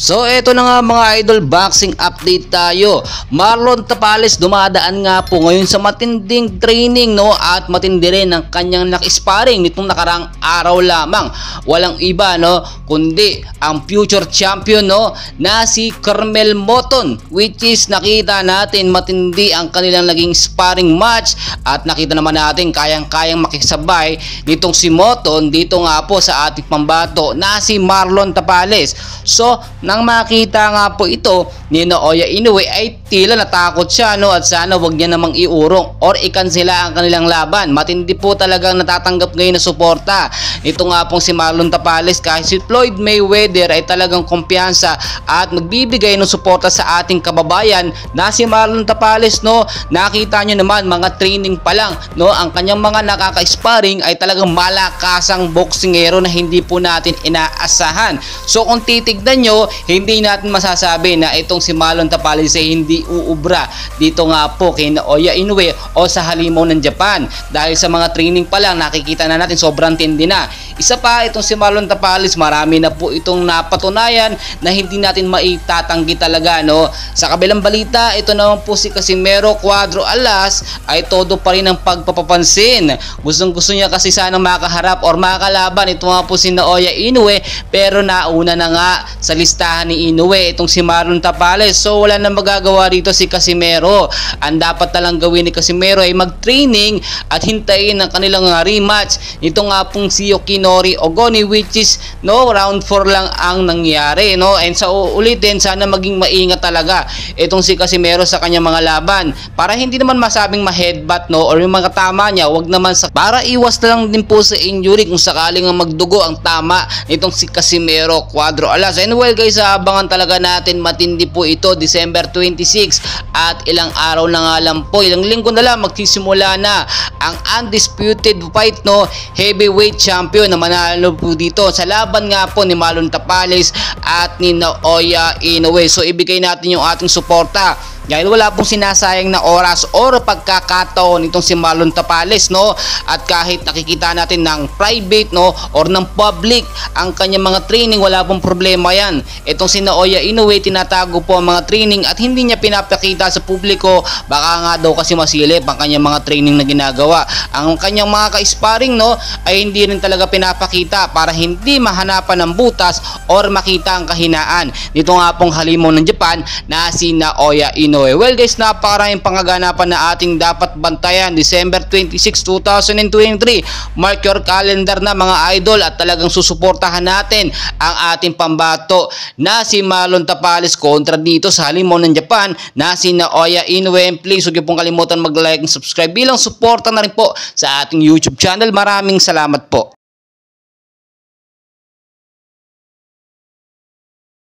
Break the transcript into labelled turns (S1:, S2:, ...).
S1: So eto na nga mga idol, boxing update tayo. Marlon Tapales dumadaan nga po ngayon sa matinding training at matindi rin ang kanyang nakisparing nitong nakarang araw lamang. Walang iba kundi ang future champion na si Carmel Moton, which is nakita natin matindi ang kanilang naging sparring match at nakita naman natin kayang-kayang makisabay nitong si Moton dito nga po sa ating pambato na si Marlon Tapales. So nang makita nga po ito ni Naoya Inoue ay tila natakot siya at sana wag niya namang iurong or ikansela ang kanilang laban. Matindi po talagang natatanggap ngayon na suporta. Ito nga pong si Marlon Tapales kahit si Floyd Mayweather ay talagang kumpiyansa at magbibigay ng suporta sa ating kababayan na si Marlon Tapales. Nakita nyo naman mga training pa lang ang kanyang mga nakaka-sparring ay talagang malakasang boksingero na hindi po natin inaasahan. So kung titignan nyo, hindi natin masasabi na itong si Marlon Tapales ay hindi uubra dito nga po kay Naoya Inoue o sa halimaw ng Japan. Dahil sa mga training pa lang nakikita na natin sobrang tindi na. Isa pa, itong si Marlon Tapales, marami na po itong napatunayan na hindi natin maitatanggi talaga. Sa kabilang balita, ito naman po si Casimero Cuadro Alas ay todo pa rin ang pagpapapansin. Gustong-gusto niya kasi sana makaharap or makalaban ito nga po si Naoya Inoue, pero nauna na nga sa listahan ni Inoue itong si Marlon Tapales. So wala na magagawa rito si Casimero. Ang dapat talang gawin ni Casimero ay mag-training at hintayin ang kanilang rematch. Ito nga pong si Yoshinori Ogoni, which is round 4 lang ang nangyari. And sa ulitin, sana maging maingat talaga itong si Casimero sa kanyang mga laban para hindi naman masabing ma-headbutt or yung mga tama niya, wag naman para iwas na lang din po sa injury kung sakaling magdugo ang tama nitong si Casimero Cuadro Alas. And well guys, abangan talaga natin, matindi po ito, December 26 at ilang araw na nga lang po, ilang linggo na lang magsisimula na ang undisputed fight heavyweight champion na manalo po dito sa laban nga po ni Marlon Tapales at ni Naoya Inoue. So ibigay natin yung ating suporta dahil wala pong sinasayang na oras or pagkakataon itong si Marlon Tapales at kahit nakikita natin ng private or ng public ang kanyang mga training, wala pong problema yan. Itong si Naoya Inoue, tinatago po ang mga training at hindi niya pinapakita sa publiko, baka nga daw kasi masilip ang kanyang mga training na ginagawa. Ang kanyang mga ka-sparring ay hindi rin talaga pinapakita para hindi mahanapan ng butas or makita ang kahinaan nito nga pong halimaw ng Japan na si Naoya Inoue. Well guys, napakaraming pangaganapan na ating dapat bantayan. December 26, 2023. Mark your calendar na mga idol at talagang susuportahan natin ang ating pambato na si Marlon Tapales kontra dito sa halimaw ng Japan na si Naoya Inoue. Please huwag niyo pong kalimutan mag-like and subscribe bilang suporta na rin po sa ating YouTube channel. Maraming salamat po.